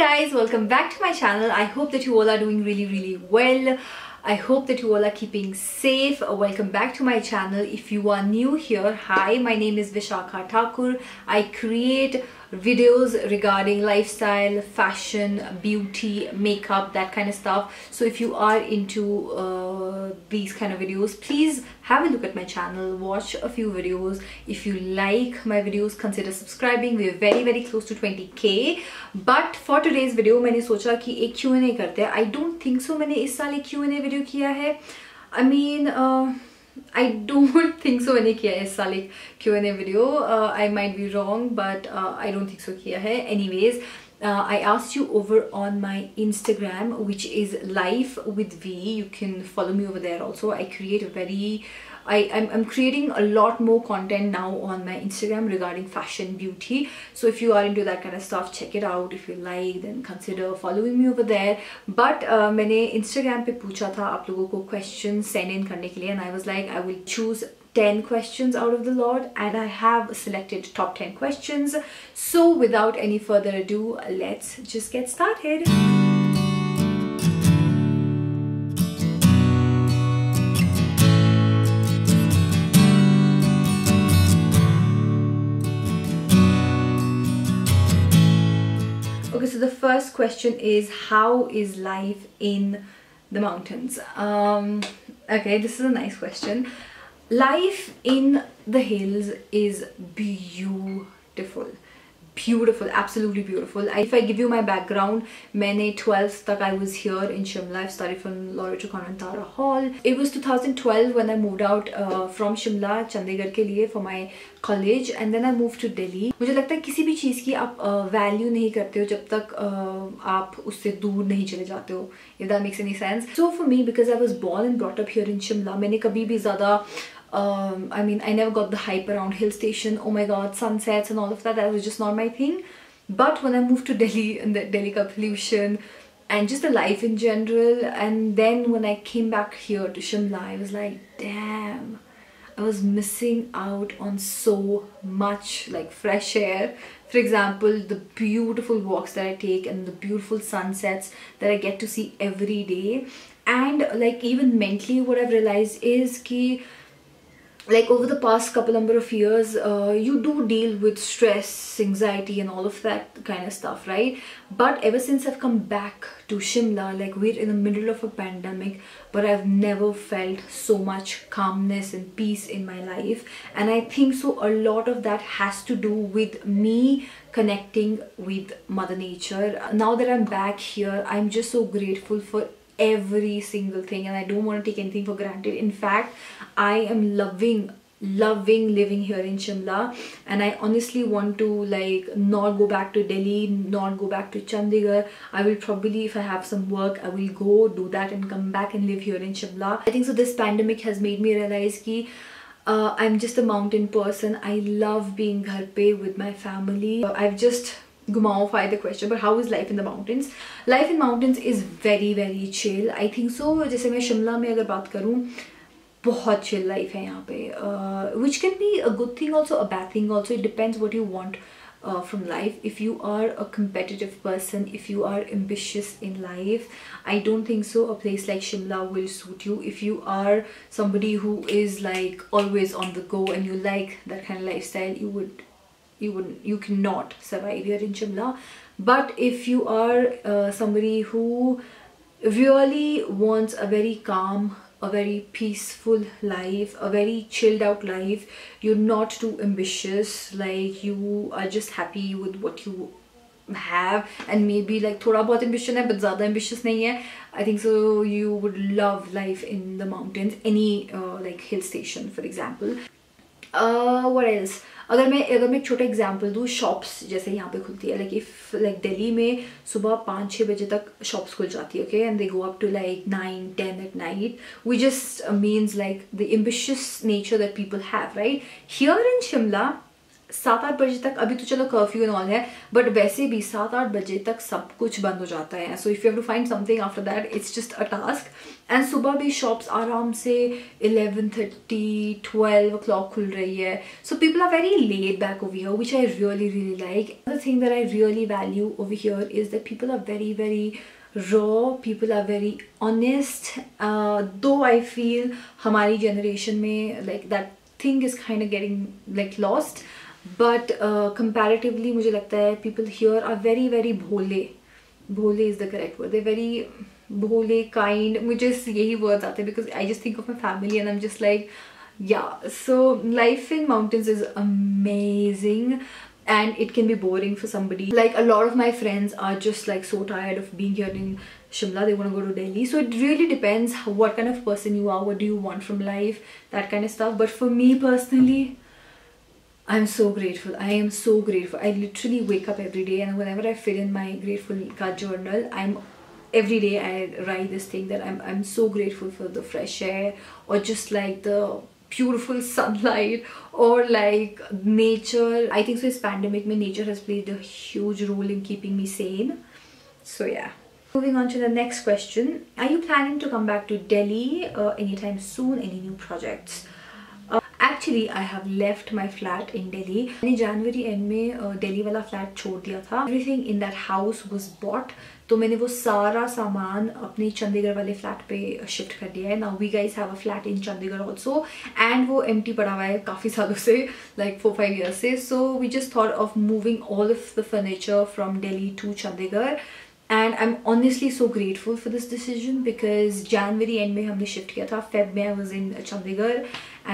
guys, welcome back to my channel. I hope that you all are doing really well. I hope that you all are keeping safe. Welcome back to my channel. If you are new here, hi, my name is Vishakha Thakur. I create videos regarding lifestyle, fashion, beauty, makeup, that kind of stuff. So if you are into these kind of videos, please have a look at my channel, watch a few videos. If you like my videos, consider subscribing. We are very close to 20k. But for today's video मैंने सोचा कि एक Q&A करते हैं. I don't think so मैंने इस साल एक Q&A video किया है. I mean I don't think so मैंने किया है इस साल एक Q&A video. I might be wrong, but I don't think so किया है. Anyways, I asked you over on my Instagram, which is Life with V. You can follow me over there also. I create a very I'm creating a lot more content now on my Instagram regarding fashion, beauty. So if you are into that kind of stuff, check it out. If you like, then consider following me over there. But मैंने Instagram पे पूछा था आप लोगों को questions send in करने के लिए, and I was like, I will choose 10 questions out of the lot, and I have selected top 10 questions. So without any further ado, let's just get started. Okay, so the first question is, how is life in the mountains? Okay, this is a nice question. Life in the hills is beautiful, absolutely beautiful. If I give you my background, मैंने 12th तक I was here in Shimla. I studied from Lauretta Conventara Hall. It was 2012 when I moved out from Shimla, Chandigarh के लिए for my college, and then I moved to Delhi. मुझे लगता है किसी भी चीज़ की आप value नहीं करते हो जब तक आप उससे दूर नहीं चले जाते हो. If that makes any sense. So for me, because I was born and brought up here in Shimla, मैंने कभी भी ज़्यादा I mean, I never got the hype around hill station, oh my god, sunsets and all of that. That was just not my thing. But when I moved to Delhi, and the Delhi ka pollution and just the life in general, and then when I came back here to Shimla, I was like, damn, I was missing out on so much, like fresh air. For example, the beautiful walks that I take and the beautiful sunsets that I get to see every day. And like even mentally, what I've realized is ki, like over the past couple number of years, you do deal with stress, anxiety and all of that kind of stuff, right? But ever since I've come back to Shimla, like we're in the middle of a pandemic, but I've never felt so much calmness and peace in my life. And I think so a lot of that has to do with me connecting with Mother Nature. Now that I'm back here, I'm just so grateful for every single thing, and I don't want to take anything for granted. In fact, I am loving living here in Shimla, and I honestly want to like not go back to Delhi, not go back to Chandigarh. I will probably, if I have some work, I will go do that and come back and live here in Shimla. I think so this pandemic has made me realize ki I'm just a mountain person. I love being ghar pe with my family. I've just Gumawify the question, but how is life in the mountains? Life in mountains is very chill. I think so. जैसे मैं शिमला में अगर बात करूँ, बहुत chill life है यहाँ पे, which can be a good thing also, a bad thing also. It depends what you want from life. If you are a competitive person, if you are ambitious in life, I don't think so a place like Shimla will suit you. If you are somebody who is like always on the go and you like that kind of lifestyle, you cannot survive here in Shimla. But if you are somebody who really wants a very calm, a very peaceful life, a very chilled out life, you're not too ambitious, like you are just happy with what you have, and maybe like thoda bahut ambition hai but zyada ambitious nahi hai, I think so you would love life in the mountains, any like hill station for example. What else? अगर मैं एक छोटा example दूँ, shops जैसे यहाँ पे खुलती है, लाइक इफ लाइक दिल्ली में सुबह 5-6 बजे तक शॉप्स खुल जाती है, okay, and they go up to like 9-10 at night, which just means like the ambitious nature that people have, right? Here in Shimla, 7-8 बजे तक, अभी तो चलो कर्फ्यू एंड ऑल है, बट वैसे भी 7-8 बजे तक सब कुछ बंद हो जाता है. So if you have to find something after that, it's just a task. And सुबह भी शॉप्स आराम से 11:30 12 o'clock खुल रही है. So people are very laid back over here, which I really like. The thing that I really value over here is that people are very raw, people are very honest. Though I feel हमारी generation में like that thing is kind of getting like lost, but comparatively मुझे लगता है people here are very Bhole is the correct word. They're very Bhole, kind. मुझे यही words आते हैं because I just think of my family and I'm just like, yeah. So life in mountains is amazing. And it can be boring for somebody. Like a lot of my friends are just like so tired of being here in Shimla, they want to go to Delhi. So it really depends what kind of person you are, what do you want from life, that kind of stuff. But for me personally, I'm so grateful. I am so grateful. I literally wake up every day, and whenever I fill in my grateful card journal, every day I write this thing that I'm so grateful for the fresh air, or just like the beautiful sunlight, or like nature. I think so this pandemic nature has played a huge role in keeping me sane. So yeah. Moving on to the next question. Are you planning to come back to Delhi anytime soon? Any new projects? Actually, I have left my flat in Delhi. मैंने January end में Delhi वाला flat छोड़ दिया था. Everything in that house was bought. तो मैंने वो सारा सामान अपने चंडीगढ़ वाले फ्लैट पे शिफ्ट कर दिया है. Now we guys have a flat in Chandigarh also, and वो empty पड़ा हुआ है काफ़ी सालों से, like 4-5 years से. So we just thought of moving all of the furniture from Delhi to Chandigarh. And I'm honestly so grateful for this decision because January end में हमने shift किया था, Feb में I was in Chandigarh,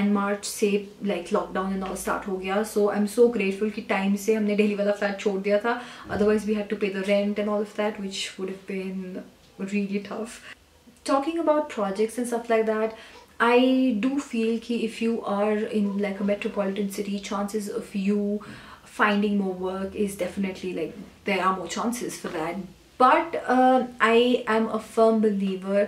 and March से like lockdown and all start हो गया. So I'm so grateful कि time से हमने Delhi वाला flat छोड़ दिया था. Otherwise we had to pay the rent and all of that, which would have been really tough. Talking about projects and stuff like that, I do feel कि if you are in like a metropolitan city, chances of you finding more work is definitely like, there are more chances for that. But I am a firm believer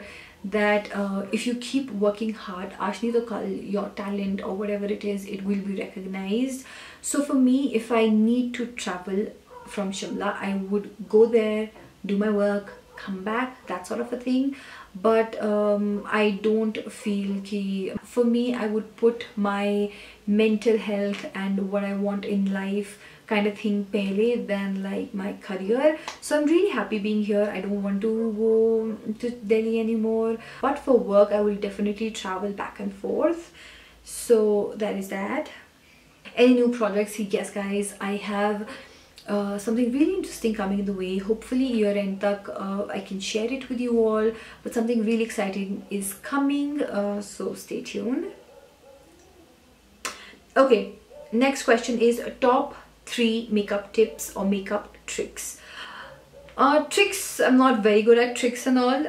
that if you keep working hard, aaj nahi to kal your talent or whatever it is, it will be recognized. So for me, if I need to travel from Shimla, I would go there, do my work, come back, that sort of a thing. But I don't feel ki, for me, I would put my mental health and what I want in life kind of thing pehle than like my career. So I'm really happy being here. I don't want to go to Delhi anymore, but for work I will definitely travel back and forth. So that is that. Any new projects? Yes guys, I have something really interesting coming in the way. Hopefully year end tak I can share it with you all, but something really exciting is coming, so stay tuned. Okay, next question is top 3 makeup tips or makeup tricks. Tricks, I'm not very good at tricks and all,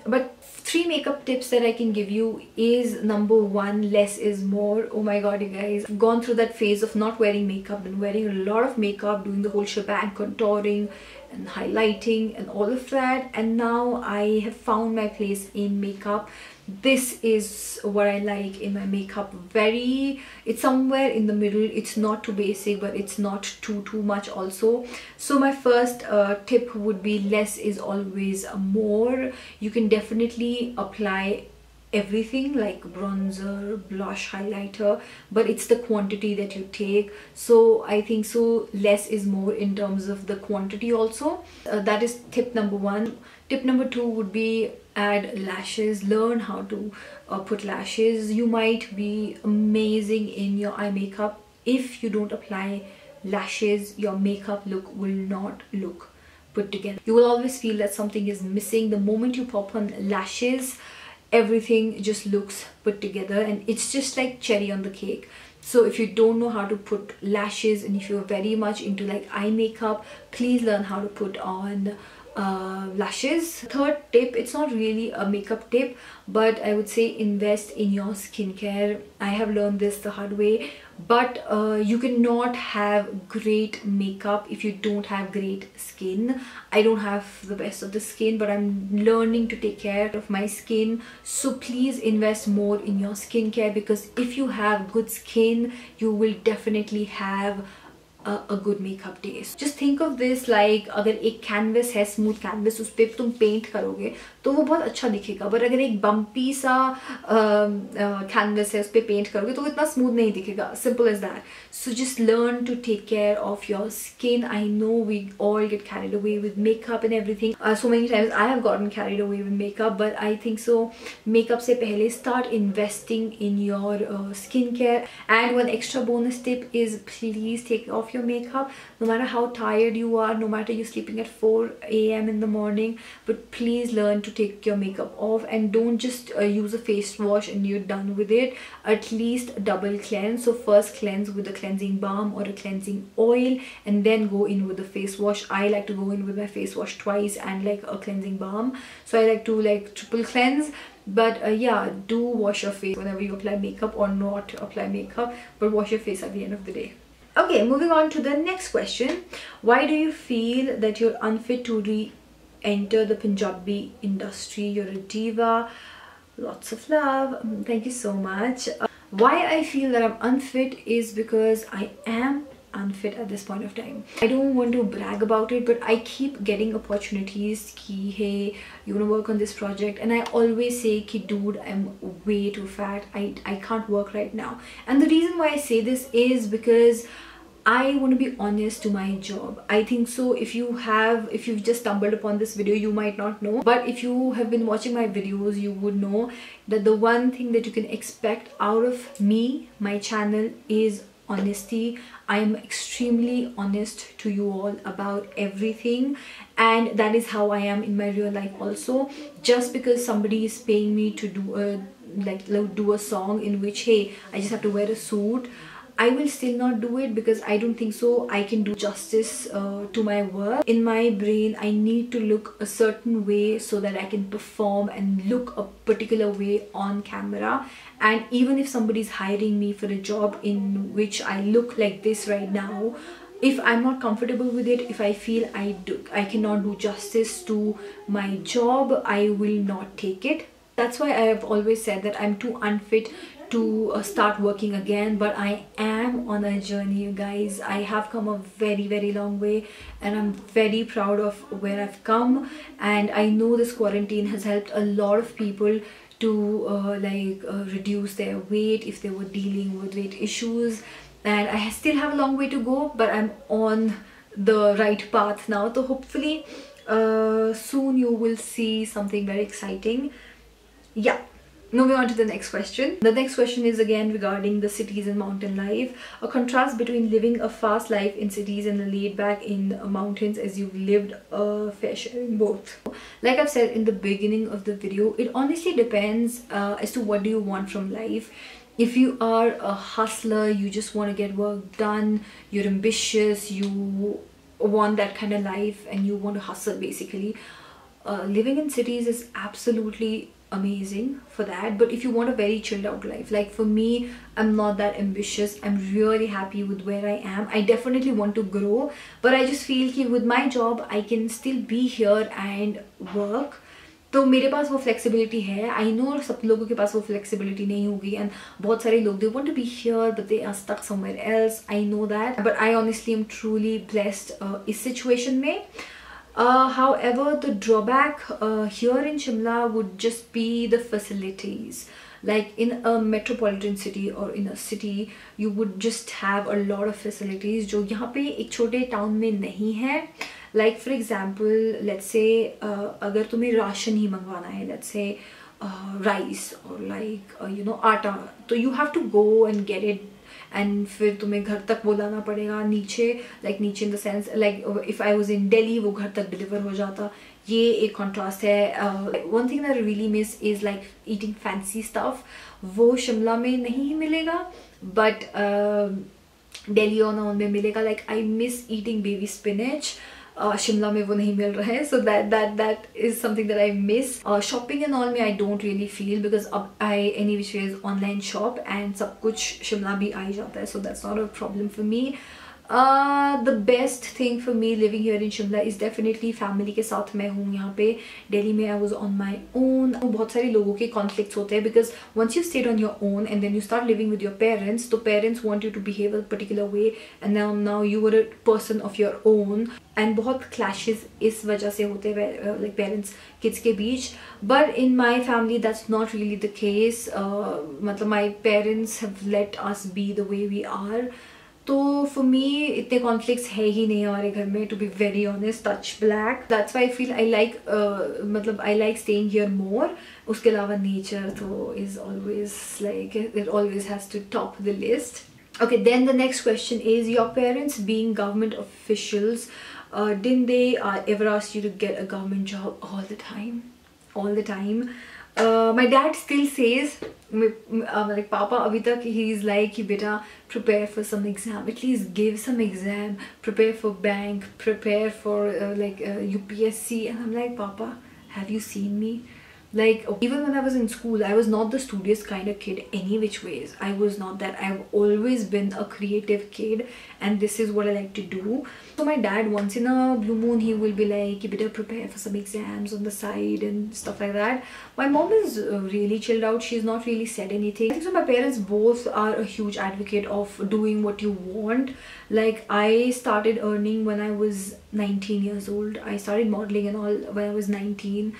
but 3 makeup tips that I can give you is, number 1, less is more. Oh my god, you guys, I've gone through that phase of not wearing makeup and wearing a lot of makeup, doing the whole shebang, contouring and highlighting and all of that, and now I have found my place in makeup. This is what I like in my makeup. It's somewhere in the middle. It's not too basic, but it's not too much also. So my first tip would be, less is always more. You can definitely apply everything like bronzer, blush, highlighter, but it's the quantity that you take. So I think so less is more in terms of the quantity also. That is tip number 1. Tip number 2 would be, add lashes. Learn how to put lashes. You might be amazing in your eye makeup. If you don't apply lashes, your makeup look will not look put together. You will always feel that something is missing. The moment you pop on lashes, everything just looks put together, and it's just like cherry on the cake. So if you don't know how to put lashes, and if you're very much into like eye makeup, please learn how to put on lashes. Third tip, it's not really a makeup tip, but I would say invest in your skincare. I have learned this the hard way, but you cannot have great makeup if you don't have great skin. I don't have the best of the skin, but I'm learning to take care of my skin. So please invest more in your skincare, because if you have good skin, you will definitely have a good makeup taste. Just think of this like अगर एक canvas है, smooth canvas, उस पे तुम paint करोगे तो वो बहुत अच्छा दिखेगा, but अगर एक bumpy सा canvas है, उस पे paint करोगे तो वो इतना smooth नहीं दिखेगा. Simple as that. So just learn to take care of your skin. I know we all get carried away with makeup and everything. So many times I have gotten carried away with makeup, but I think so makeup से पहले start investing in your skincare. And one extra bonus tip is please take off your makeup, no matter how tired you are, no matter you're sleeping at 4 a.m. in the morning, but please learn to take your makeup off, and don't just use a face wash and you're done with it. At least double cleanse. So first cleanse with a cleansing balm or a cleansing oil, and then go in with the face wash. I like to go in with my face wash twice and like a cleansing balm, so I like to like triple cleanse. But yeah, do wash your face whenever you apply makeup, or not apply makeup, but wash your face at the end of the day. Okay, moving on to the next question. Why do you feel that you're unfit to re-enter the Punjabi industry? You're a diva. Lots of love. Thank you so much. Why I feel that I'm unfit is because I am unfit at this point of time. I don't want to brag about it, but I keep getting opportunities ki hey, you want to work on this project, and I always say ki dude, I'm way too fat, I can't work right now. And the reason why I say this is because I want to be honest to my job. I think so if you've just stumbled upon this video, you might not know, but if you have been watching my videos, you would know that the one thing that you can expect out of me, my channel, is honesty. I am extremely honest to you all about everything, and that is how I am in my real life also. Just because somebody is paying me to do a song in which, hey, I just have to wear a suit, I will still not do it, because I don't think so I can do justice to my work. In my brain, I need to look a certain way so that I can perform and look a particular way on camera. And even if somebody's hiring me for a job in which I look like this right now, if I'm not comfortable with it, if I feel I cannot do justice to my job, I will not take it. That's why I have always said that I'm too unfit to start working again. But I am on a journey, you guys. I have come a very long way, and I'm very proud of where I've come. And I know this quarantine has helped a lot of people to reduce their weight if they were dealing with weight issues. And I still have a long way to go, but I'm on the right path now. So hopefully soon you will see something very exciting. Yeah. Moving on to the next question. The next question is again regarding the cities and mountain life. A contrast between living a fast life in cities and a laid back in mountains, as you've lived a fair share in both. Like I've said in the beginning of the video, it honestly depends as to what do you want from life. If you are a hustler, you just want to get work done, you're ambitious, you want that kind of life and you want to hustle basically, living in cities is absolutely amazing for that. But if you want a very chilled out life, like for me, I'm not that ambitious. I'm really happy with where I am. I definitely want to grow, but I just feel that with my job I can still be here and work. तो मेरे पास वो flexibility है. I know सब लोगों के पास वो flexibility नहीं होगी, and बहुत सारे लोग, they want to be here but they are stuck somewhere else. I know that, but I honestly am truly blessed इस situation में. However, the drawback here in Shimla would just be the facilities. Like in a metropolitan city or in a city, you would just have a lot of facilities जो यहाँ पे एक छोटे town में नहीं है. Like for example, let's say अगर तुम्हें राशन ही मंगवाना है, let's say rice or like आटा, तो you have to go and get it, and फिर तुम्हें घर तक वो लाना पड़ेगा. नीचे in the sense like if I was in Delhi, वो घर तक deliver हो जाता. ये एक contrast है. One thing that I really miss is like eating fancy stuff. वो शिमला में नहीं मिलेगा, but Delhi और नाउन में मिलेगा. Like I miss eating baby spinach. Shimla में वो नहीं मिल रहा है. So that is something that I miss. Shopping and all में I don't really feel because अब I any which ways online shop and सब कुछ शिमला भी आ ही जाता है, so that's not a problem for me. The best thing for me living here in Shimla is definitely family के साथ मैं हूँ यहाँ पे. Delhi में I was on my own. बहुत सारे लोगों के conflicts होते हैं because once you stayed on your own and then you start living with your parents, तो parents want you to behave a particular way and now you were a person of your own and बहुत clashes इस वजह से होते हैं like parents kids के बीच. But in my family that's not really the case. मतलब my parents have let us be the way we are. तो for me इतने conflicts है ही नहीं हमारे घर में, to be very honest. Touch black. That's why I feel I like मतलब I like staying here more. उसके अलावा nature तो is always like it always has to top the list. Okay, then the next question is your parents being government officials, didn't they ever ask you to get a government job all the time? All the time. My dad still says like Papa abhi tak he's like कि बेटा prepare for some exam, at least give some exam, prepare for bank, prepare for UPSC. And I'm like, Papa, have you seen me? Like even when I was in school, I was not the studious kind of kid any which ways. I was not that. I've always been a creative kid and this is what I like to do. So my dad once in a blue moon he will be like, you better prepare for some exams on the side and stuff like that. My mom is really chilled out. She's not really said anything. I think so my parents both are a huge advocate of doing what you want. Like I started earning when I was 19 years old. I started modeling and all when I was 19.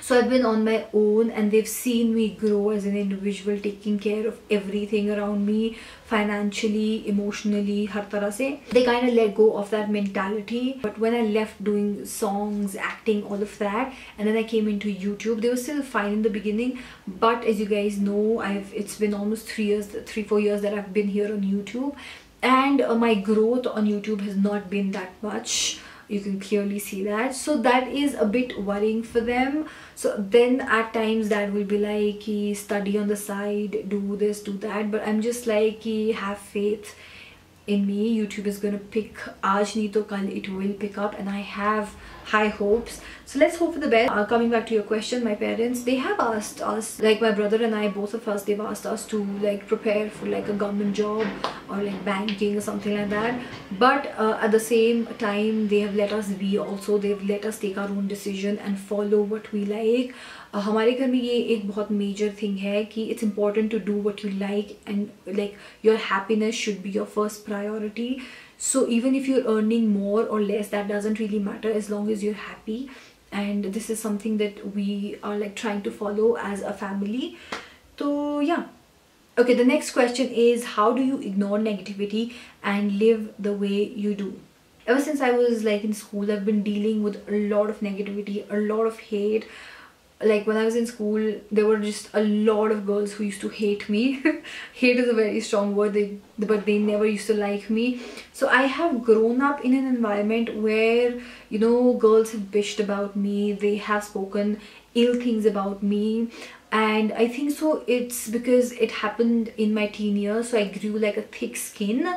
So I've been on my own and they've seen me grow as an individual, taking care of everything around me, financially, emotionally, har tarah se. They kind of let go of that mentality. But when I left doing songs, acting, all of that, and then I came into YouTube, they were still fine in the beginning. But as you guys know, it's been almost 3-4 years that I've been here on YouTube. And my growth on YouTube has not been that much. You can clearly see that. So that is a bit worrying for them. So then at times dad will be like, study on the side, do this, do that. But I'm just like, have faith in me. YouTube is gonna pick. Aaj nahi to kal it will pick up, and I have high hopes. So let's hope for the best. Coming back to your question, my parents, they have asked us, like my brother and I, both of us, they've asked us to like prepare for like a government job or like banking or something like that. But at the same time, they have let us be also. They've let us take our own decision and follow what we like. हमारे घर में ये एक बहुत major thing है कि it's important to do what you like and like your happiness should be your first priority. So even if you're earning more or less, that doesn't really matter as long as you're happy. And this is something that we are like trying to follow as a family. So yeah. Okay, the next question is, how do you ignore negativity and live the way you do? Ever since I was like in school, I've been dealing with a lot of negativity, a lot of hate. Like when I was in school, there were just a lot of girls who used to hate me. Hate is a very strong word, but they never used to like me. So I have grown up in an environment where, you know, girls have bitched about me. They have spoken ill things about me. And I think so it's because it happened in my teen years. So I grew like a thick skin.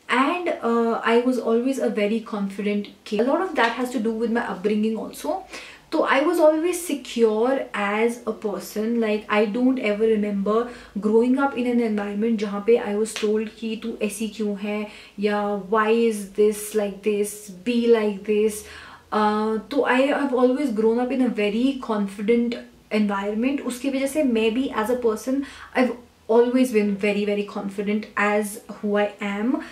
And I was always a very confident kid. A lot of that has to do with my upbringing also. So I was always secure as a person. Like I don't ever remember growing up in an environment जहाँ पे I was told कि तू ऐसी क्यों है या why is this like this, be like this. So I have always grown up in a very confident environment. उसकी वजह से मैं भी as a person I've always been very confident as who I am.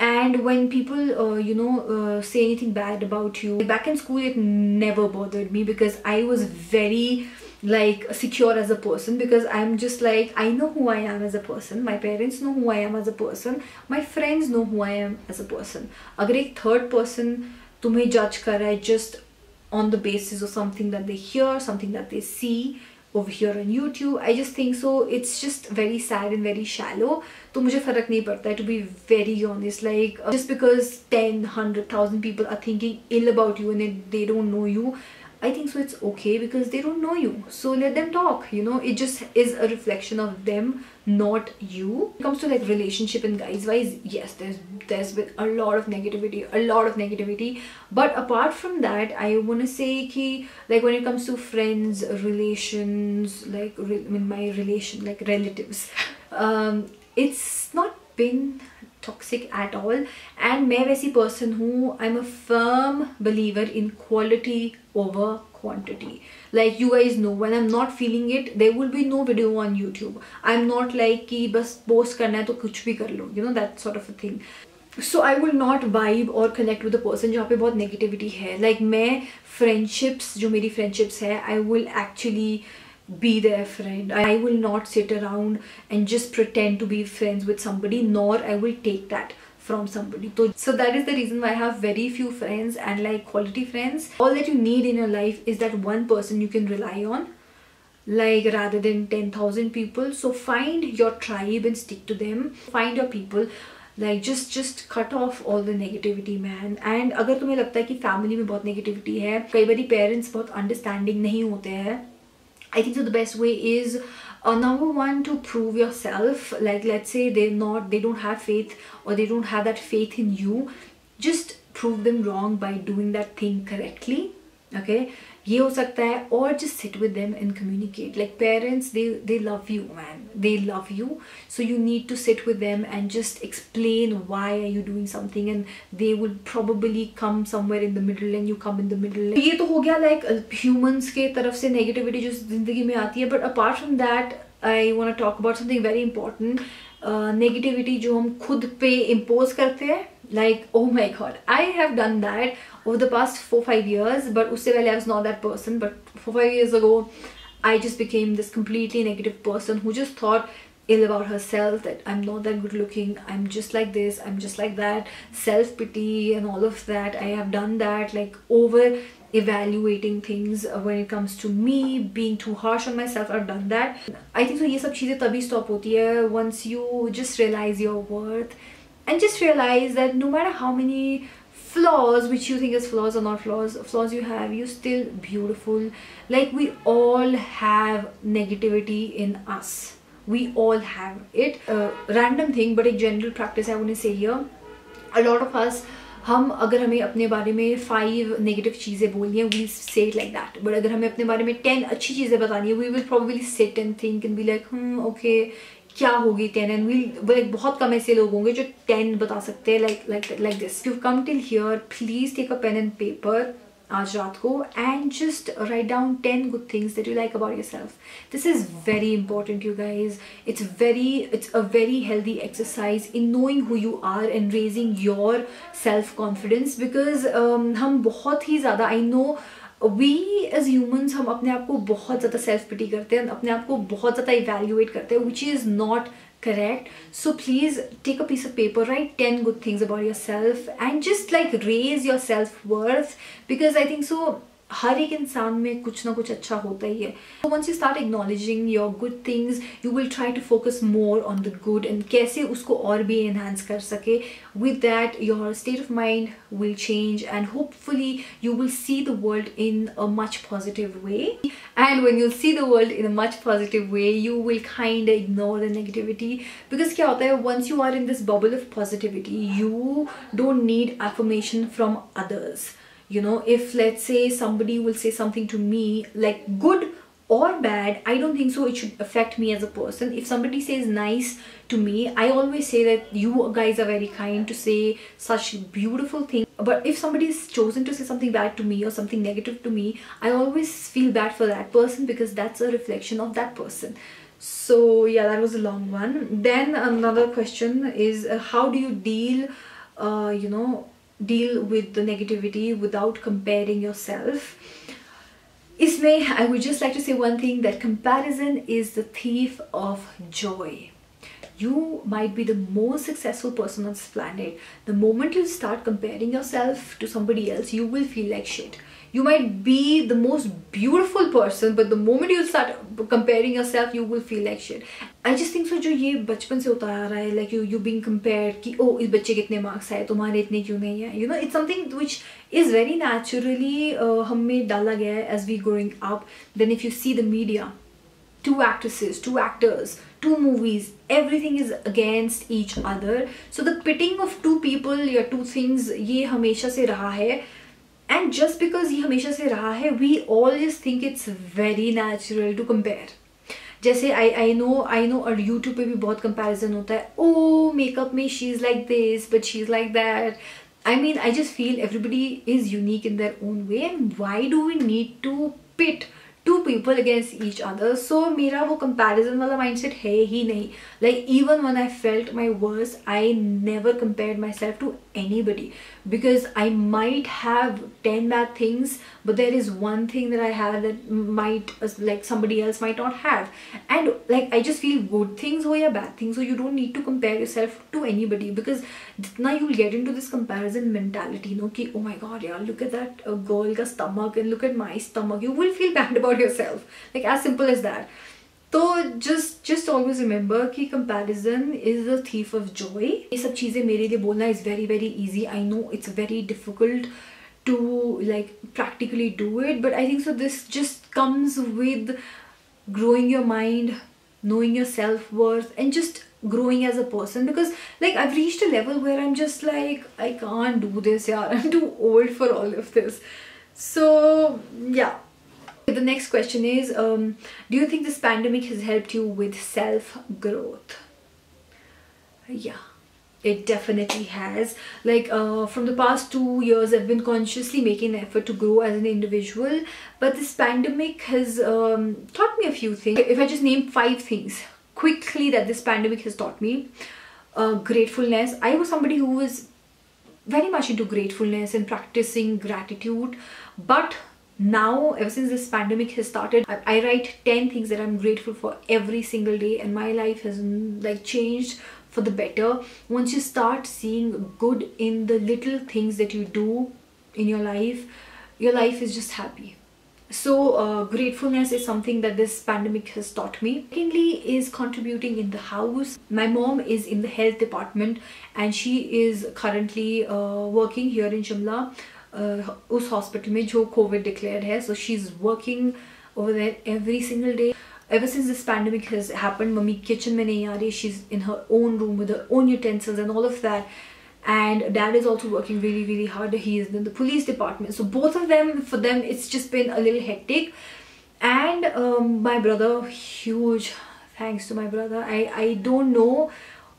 And when people you know say anything bad about you, back in school it never bothered me because I was very like secure as a person, because I'm just like, I know who I am as a person, my parents know who I am as a person, my friends know who I am as a person. अगर एक third person तुम्हें judge कर रहा है just on the basis of something that they hear, something that they see over here on YouTube, I just think so it's just very sad and very shallow. तो मुझे फर्क नहीं पड़ता है, to be very honest. Like just because 10, 100,000 people are thinking ill about you and they don't know you, I think so it's okay, because they don't know you. So let them talk, you know. It just is a reflection of them, not you. When it comes to like relationship and guys wise, yes, there's been a lot of negativity. But apart from that, I want to say ki, like when it comes to friends, relations, like my relation, like relatives, it's not been toxic at all. And मैं वैसी person हूँ, I'm a firm believer in quality over quantity. Like you guys know, when I'm not feeling it, there will be no video on YouTube. I'm not like कि बस post करना है तो कुछ भी कर लो, you know, that sort of a thing. So I will not vibe or connect with a person जहाँ पे बहुत negativity है. Like मैं friendships, जो मेरी friendships है, I will actually be their friend. I will not sit around and just pretend to be friends with somebody, nor I will take that from somebody. So that is the reason why I have very few friends and like quality friends. All that you need in your life is that one person you can rely on, like rather than 10,000 people. So find your tribe and stick to them. Find your people. Like just cut off all the negativity, man. And अगर तुम्हें लगता है कि family में बहुत negativity है, कई बारी parents बहुत understanding नहीं होते हैं, I think so the best way is number one, to prove yourself. Like let's say they don't have faith, or they don't have that faith in you, just prove them wrong by doing that thing correctly. Okay, ये हो सकता है. Or just sit with them and communicate. Like parents, they love you, man. They love you. So you need to sit with them and just explain why are you doing something, and they will probably come somewhere in the middle and you come in the middle. ये तो हो गया like humans के तरफ से negativity जो जिंदगी में आती है. But apart from that, I want to talk about something very important. Negativity जो हम खुद पे impose करते हैं. Like, oh my god, I have done that over the past 4-5 years, but usse pehle I was not that person. But 4-5 years ago, I just became this completely negative person who just thought ill about herself, that I'm not that good looking, I'm just like this, I'm just like that, self-pity and all of that. I have done that, like over evaluating things when it comes to me, being too harsh on myself. I've done that. I think so ये सब चीजें तभी stop होती है once you just realize your worth, and just realize that no matter how many flaws which you think is flaws or not flaws you have, you're still beautiful. Like we all have negativity in us, we all have it. Random thing, but a general practice I want to say here. A lot of us, हम अगर हमें अपने बारे में 5 negative चीज़ें बोलनी है, we say it like that. But अगर हमें अपने बारे में 10 अच्छी चीज़ें बतानी है, we will probably sit and think and be like, okay, क्या होगी 10, and we'll बहुत कम ऐसे लोग होंगे जो 10 बता सकते हैं like this. If you've come till here, please take a pen and paper आज रात को and just write down 10 good things that you like about yourself. This is very important, you guys. It's a very healthy exercise in knowing who you are and raising your self confidence, because हम बहुत ही ज़्यादा, I know we as humans, हम अपने आप को बहुत ज़्यादा self pity करते हैं, अपने आप को बहुत ज़्यादा evaluate करते हैं, which is not correct. So please take a piece of paper, write 10 good things about yourself and just like raise your self-worth, because I think so हर एक इंसान में कुछ ना कुछ अच्छा होता ही है. So once you start acknowledging your good things, you will try to focus more on the good and कैसे उसको और भी enhance कर सके. With that, your state of mind will change and hopefully you will see the world in a much positive way. And when you see the world in a much positive way, you will kind of ignore the negativity, because क्या होता है, once you are in this bubble of positivity, you don't need affirmation from others. You know, if let's say somebody will say something to me, like good or bad, I don't think so it should affect me as a person. If somebody says nice to me, I always say that you guys are very kind to say such beautiful things. But if somebody is chosen to say something bad to me or something negative to me, I always feel bad for that person, because that's a reflection of that person. So yeah, that was a long one. Then another question is how do you deal with the negativity without comparing yourself? Isme, I would just like to say one thing, that comparison is the thief of joy. You might be the most successful person on this planet. The moment you start comparing yourself to somebody else, you will feel like shit. You might be the most beautiful person, but the moment you start comparing yourself, you will feel like shit. I just think so जो ये बचपन से होता आ रहा है, like you being compared कि oh इस बच्चे कितने marks आए तुम्हारे इतने क्यों नहीं है, you know, it's something which is very naturally हमें डाला गया है as we growing up. Then if you see the media, 2 actresses, 2 actors, 2 movies, everything is against each other. So the pitting of 2 people या 2 things ये हमेशा से रहा है. And just because ये हमेशा से रहा है, we always think it's very natural to compare. जैसे I know और YouTube पे भी बहुत comparison होता है. Oh, makeup में she's like this, but she's like that. I mean, I just feel everybody is unique in their own way, and why do we need to pit 2 people against each other? So मेरा वो comparison वाला mindset है ही नहीं. Like even when I felt my worst, I never compared myself to anybody, because I might have 10 bad things, but there is one thing that I have that might like somebody else might not have. And like I just feel good things हो या bad things हो, you don't need to compare yourself to anybody, because now you'll get into this comparison mentality, you know, कि oh my god, yeah, look at that girl का stomach and look at my stomach. You will feel bad about yourself, like as simple as that. तो just always remember कि comparison is the thief of joy. ये सब चीज़ें मेरे लिए बोलना is very easy. I know it's very difficult to like practically do it, but I think so this just comes with growing your mind, knowing your self-worth, and just growing as a person. Because like I've reached a level where I'm just like, I can't do this, yeah, I'm too old for all of this. So yeah. The next question is, do you think this pandemic has helped you with self-growth? Yeah, it definitely has. Like from the past 2 years, I've been consciously making an effort to grow as an individual, but this pandemic has taught me a few things. If I just name 5 things quickly that this pandemic has taught me: gratefulness. I was somebody who was very much into gratefulness and practicing gratitude, but now ever since this pandemic has started, I write 10 things that I'm grateful for every single day, and my life has like changed for the better. Once you start seeing good in the little things that you do in your life is just happy. So gratefulness is something that this pandemic has taught me. Secondly is contributing in the house. My mom is in the health department, and she is currently working here in Shimla, उस hospital में जो COVID declared है. So she's working over there every single day. Ever since this pandemic has happened, mummy kitchen में नहीं आ रही. She's in her own room with her own utensils and all of that. And dad is also working really hard. He is in the police department. So both of them, for them, it's just been a little hectic. And my brother, huge thanks to my brother. I don't know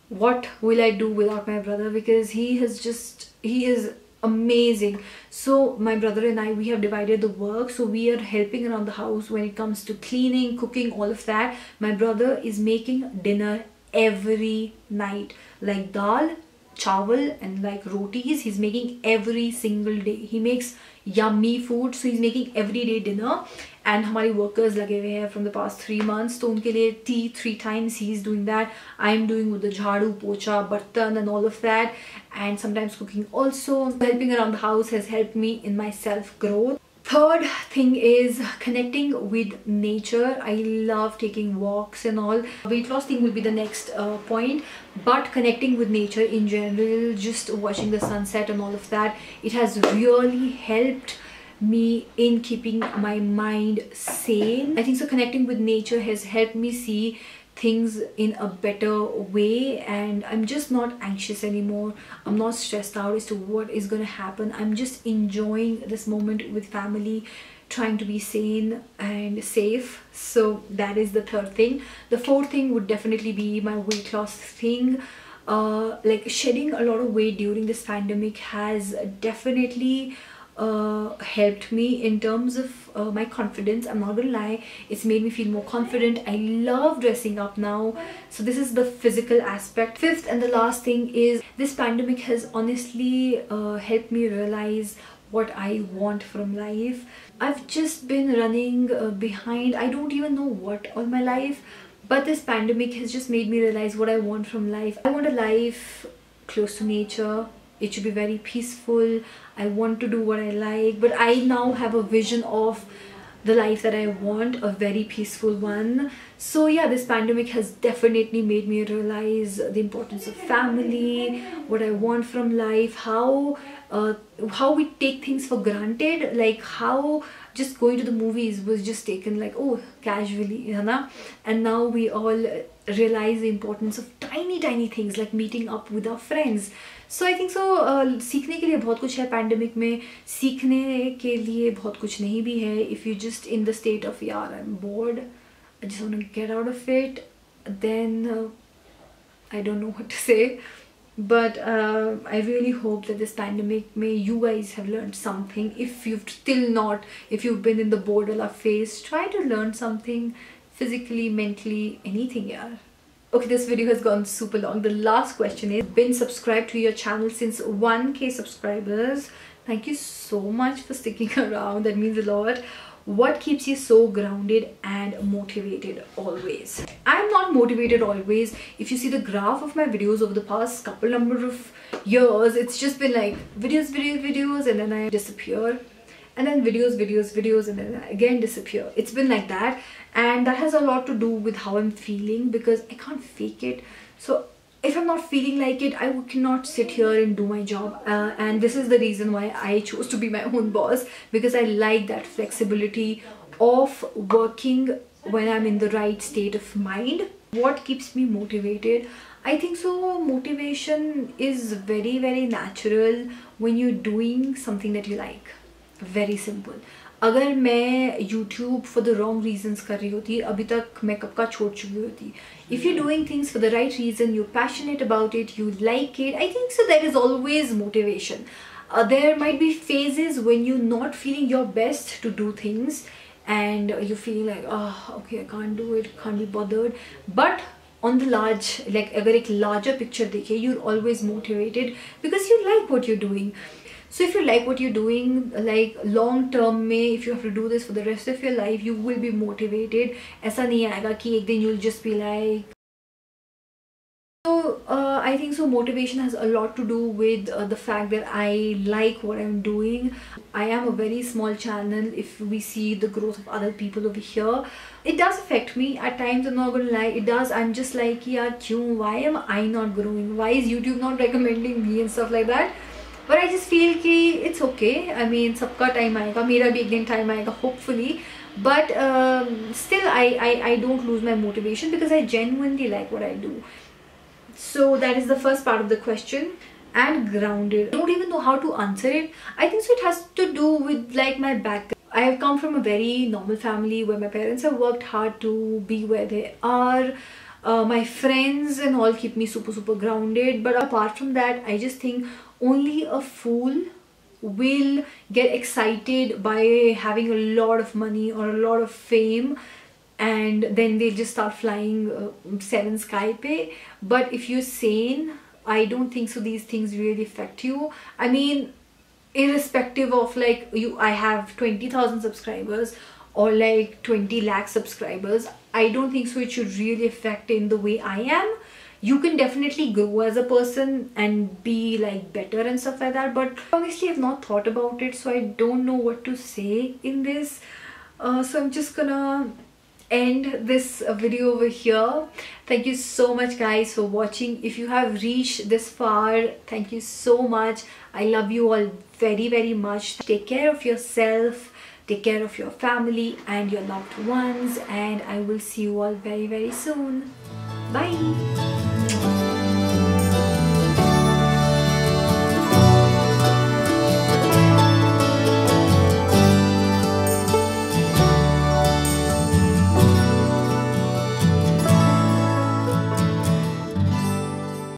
what will I do without my brother, because he is amazing. So my brother and I, we have divided the work, so we are helping around the house when it comes to cleaning, cooking, all of that. My brother is making dinner every night, like dal, chawal and like rotis. He's making every single day. He makes yummy food, so he's making everyday dinner. And हमारे workers लगे हुए हैं from the past 3 months, तो उनके लिए tea 3 times he's doing that. I'm doing with the झाड़ू, पोछा, बर्तन and all of that, and sometimes cooking also. Helping around the house has helped me in my self growth. Third thing is connecting with nature. I love taking walks and all. Weight loss thing will be the next point, but connecting with nature in general, just watching the sunset and all of that, it has really helped me in keeping my mind sane. I think so connecting with nature has helped me see things in a better way, and I'm just not anxious anymore. I'm not stressed out as to what is going to happen. I'm just enjoying this moment with family, trying to be sane and safe. So that is the third thing. The fourth thing would definitely be my weight loss thing. Like shedding a lot of weight during this pandemic has definitely helped me in terms of my confidence. I'm not gonna lie, it's made me feel more confident. I love dressing up now. So this is the physical aspect. Fifth and the last thing is this pandemic has honestly helped me realize what I want from life. I've just been running behind I don't even know what all my life, but this pandemic has just made me realize what I want from life. I want a life close to nature, it should be very peaceful. I want to do what I like, but I now have a vision of the life that I want, a very peaceful one. So yeah, this pandemic has definitely made me realize the importance of family, what I want from life, how we take things for granted, like how just going to the movies was just taken like, oh, casually, you know? And now we all realize the importance of tiny things like meeting up with our friends. So I think so सीखने के लिए बहुत कुछ है pandemic में, सीखने के लिए बहुत कुछ नहीं भी है. If you just in the state of यार I'm bored, I just want to get out of it, then I don't know what to say. But I really hope that this pandemic, may you guys have learned something. If you've still not, if you've been in the borderline phase, try to learn something physically, mentally, anything, yeah. Okay, this video has gone super long. The last question is, been subscribed to your channel since 1K subscribers. Thank you so much for sticking around. That means a lot. What keeps you so grounded and motivated always? I'm not motivated always. If you see the graph of my videos over the past couple number of years, it's just been like videos, and then I disappear, and then videos, and then I again disappear. It's been like that, and that has a lot to do with how I'm feeling, because I can't fake it. So if I'm not feeling like it, I cannot sit here and do my job, and this is the reason why I chose to be my own boss, because I like that flexibility of working when I'm in the right state of mind. What keeps me motivated? I think so motivation is very natural when you're doing something that you like. Very simple. अगर मैं YouTube for the wrong reasons कर रही होती, अभी तक मैं कब का छोड़ चुकी होती. If you're doing things for the right reason, you're passionate about it, you like it, I think so there is always motivation. There might be phases when you're not feeling your best to do things, and you feel like, oh, okay, I can't do it, can't be bothered. But on the large, like अगर एक larger picture देखे, you're always motivated because you like what you're doing. So if you like what you're doing, like long term में, if you have to do this for the rest of your life, you will be motivated. ऐसा नहीं आएगा कि एक दिन you'll just be like. So I think so motivation has a lot to do with the fact that I like what I'm doing. I am a very small channel. If we see the growth of other people over here, it does affect me at times. I'm not gonna lie, it does. I'm just like, yaar, kyun? Why am I not growing? Why is YouTube not recommending me and stuff like that? But I just feel कि it's okay. I mean, सबका time आएगा, मेरा भी एक दिन time आएगा, hopefully. But still, I don't lose my motivation because I genuinely like what I do. So that is the first part of the question. And grounded, I don't even know how to answer it. I think so it has to do with like my background. I have come from a very normal family where my parents have worked hard to be where they are. My friends and all keep me super grounded. But apart from that, I just think only a fool will get excited by having a lot of money or a lot of fame, and then they just start flying 7 sky pay. But if you're sane, I don't think so these things really affect you. I mean, irrespective of like I have 20,000 subscribers or like 20 lakh subscribers, I don't think so it should really affect in the way I am. You can definitely grow as a person and be like better and stuff like that, but honestly I've not thought about it, so I don't know what to say in this. So I'm just gonna end this video over here. Thank you so much guys for watching. If you have reached this far, thank you so much. I love you all very much. Take care of yourself, take care of your family and your loved ones, and I will see you all very soon. Bye.